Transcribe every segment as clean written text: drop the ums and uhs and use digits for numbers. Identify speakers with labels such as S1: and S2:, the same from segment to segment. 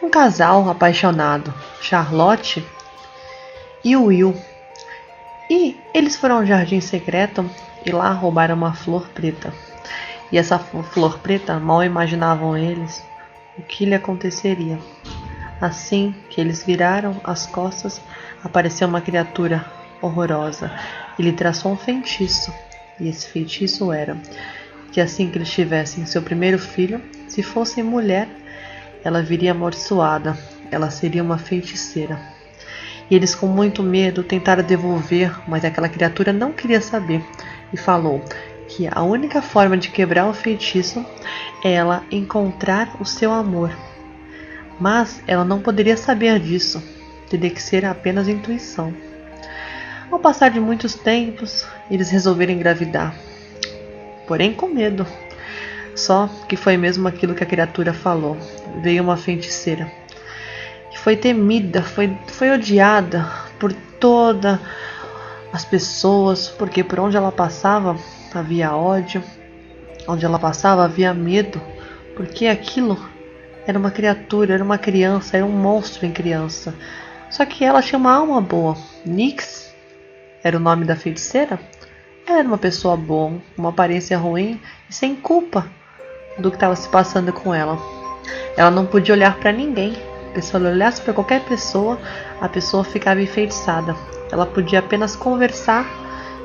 S1: Um casal apaixonado, Charlotte e Will. E eles foram ao jardim secreto e lá roubaram uma flor preta. E essa flor preta, mal imaginavam eles o que lhe aconteceria. Assim que eles viraram as costas, apareceu uma criatura horrorosa e lhe traçou um feitiço. E esse feitiço era que assim que eles tivessem seu primeiro filho, se fosse mulher, ela viria amaldiçoada, ela seria uma feiticeira. E eles com muito medo tentaram devolver, mas aquela criatura não queria saber e falou que a única forma de quebrar o feitiço é ela encontrar o seu amor. Mas ela não poderia saber disso, teria que ser apenas intuição. Ao passar de muitos tempos, eles resolveram engravidar, porém com medo. Só que foi mesmo aquilo que a criatura falou. Veio uma feiticeira que foi temida, foi odiada por todas as pessoas, porque por onde ela passava havia ódio, onde ela passava havia medo, porque aquilo era uma criatura, era uma criança, era um monstro em criança. Só que ela tinha uma alma boa. Nyx era o nome da feiticeira. Ela era uma pessoa boa, uma aparência ruim e sem culpa do que estava se passando com ela. Ela não podia olhar para ninguém. Se ela olhasse para qualquer pessoa, a pessoa ficava enfeitiçada. Ela podia apenas conversar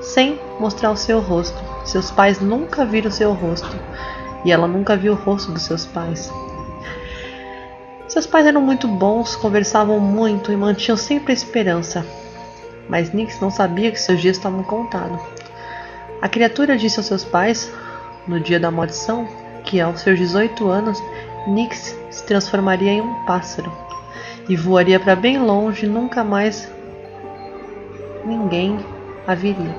S1: sem mostrar o seu rosto. Seus pais nunca viram o seu rosto e ela nunca viu o rosto dos seus pais. Seus pais eram muito bons, conversavam muito e mantinham sempre a esperança. Mas Nyx não sabia que seus dias estavam contados. A criatura disse aos seus pais, no dia da maldição, que aos seus 18 anos, Nyx se transformaria em um pássaro e voaria para bem longe e nunca mais ninguém a viria.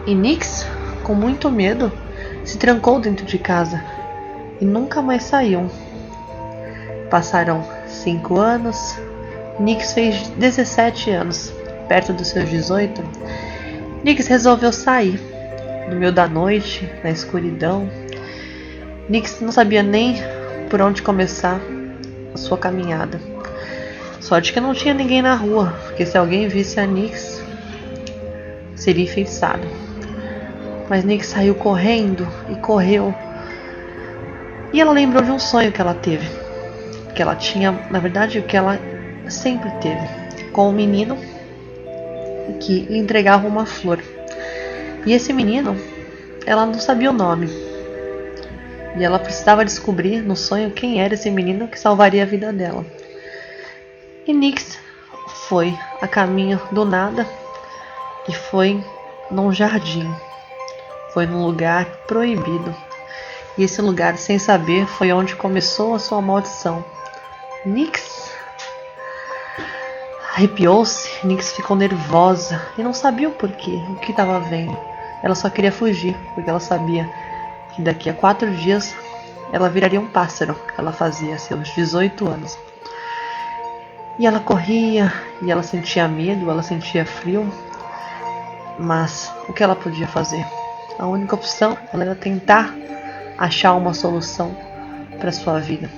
S1: E Nyx, com muito medo, se trancou dentro de casa e nunca mais saiu. Passaram 5 anos, Nyx fez 17 anos, perto dos seus 18. Nyx resolveu sair, no meio da noite, na escuridão. Nyx não sabia nem por onde começar a sua caminhada. Sorte que não tinha ninguém na rua, porque se alguém visse a Nyx, seria enfeitiçado. Mas Nyx saiu correndo e correu. E ela lembrou de um sonho que ela teve. Que ela tinha, na verdade, o que ela sempre teve. Com um menino que lhe entregava uma flor. E esse menino, ela não sabia o nome. E ela precisava descobrir no sonho quem era esse menino que salvaria a vida dela. E Nyx foi a caminho do nada e foi num jardim. Foi num lugar proibido. E esse lugar, sem saber, foi onde começou a sua maldição. Nyx arrepiou-se, Nyx ficou nervosa e não sabia o porquê, o que estava vendo. Ela só queria fugir, porque ela sabia que daqui a 4 dias ela viraria um pássaro. Ela fazia seus 18 anos. E ela corria, e ela sentia medo, ela sentia frio. Mas o que ela podia fazer? A única opção era tentar achar uma solução para sua vida.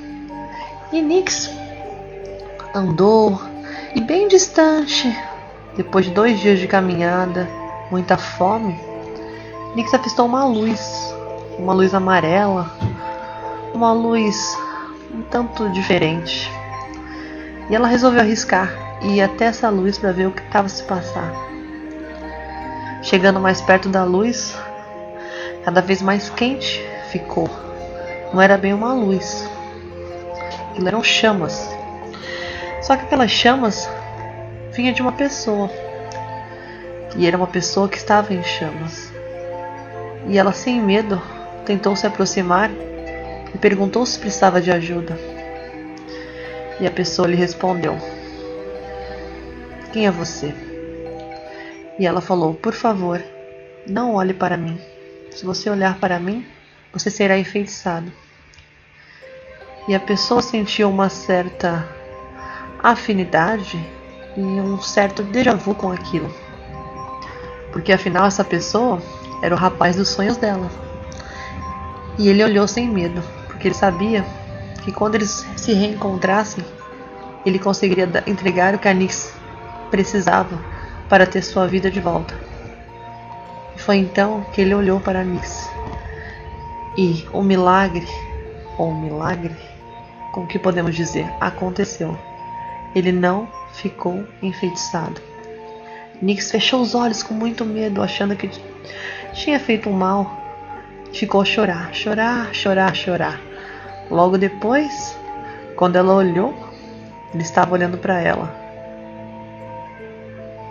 S1: E Nyx andou, e bem distante, depois de 2 dias de caminhada, muita fome, Nyx avistou uma luz amarela, uma luz um tanto diferente. E ela resolveu arriscar e ir até essa luz para ver o que estava se passar. Chegando mais perto da luz, cada vez mais quente ficou. Não era bem uma luz, aquilo eram chamas. Só que aquelas chamas vinha de uma pessoa. E era uma pessoa que estava em chamas. E ela, sem medo, tentou se aproximar e perguntou se precisava de ajuda. E a pessoa lhe respondeu: "Quem é você?" E ela falou: "Por favor, não olhe para mim. Se você olhar para mim, você será enfeitiçado." E a pessoa sentiu uma certa afinidade e um certo déjà vu com aquilo. Porque afinal essa pessoa era o rapaz dos sonhos dela. E ele olhou sem medo, porque ele sabia que quando eles se reencontrassem, ele conseguiria entregar o que a Nyx precisava para ter sua vida de volta. E foi então que ele olhou para a Nyx. E o milagre, como que podemos dizer, aconteceu. Ele não ficou enfeitiçado. Nyx fechou os olhos com muito medo, achando que tinha feito um mal. Ficou a chorar. Logo depois, quando ela olhou, ele estava olhando para ela.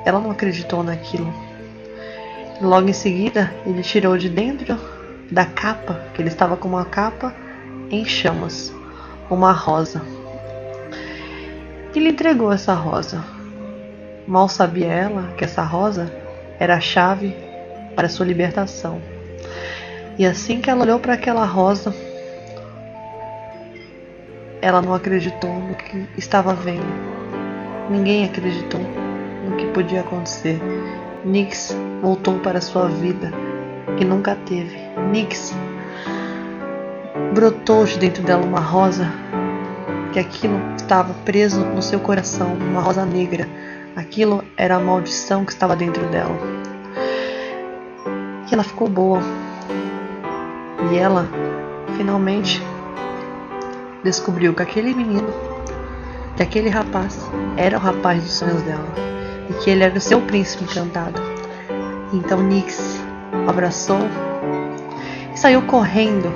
S1: Ela não acreditou naquilo. Logo em seguida, ele tirou de dentro da capa, que ele estava com uma capa em chamas, uma rosa. E lhe entregou essa rosa. Mal sabia ela que essa rosa era a chave para sua libertação. E assim que ela olhou para aquela rosa, ela não acreditou no que estava vendo. Ninguém acreditou no que podia acontecer. Nyx voltou para sua vida que nunca teve. Nyx brotou de dentro dela uma rosa, que aquilo estava preso no seu coração, uma rosa negra. Aquilo era a maldição que estava dentro dela. E ela ficou boa. E ela finalmente descobriu que aquele menino, que aquele rapaz era o rapaz dos sonhos dela e que ele era o seu príncipe encantado. Então Nyx abraçou e saiu correndo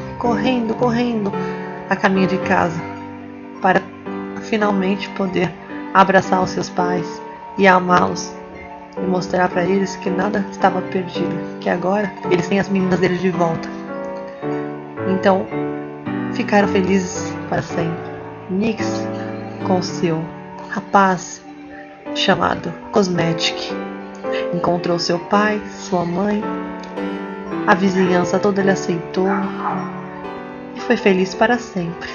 S1: a caminho de casa para finalmente poder abraçar os seus pais e amá-los e mostrar para eles que nada estava perdido, que agora eles têm as meninas deles de volta. Então ficaram felizes para sempre. Nyx com seu rapaz chamado Cosmetic encontrou seu pai, sua mãe, a vizinhança toda ele aceitou e foi feliz para sempre.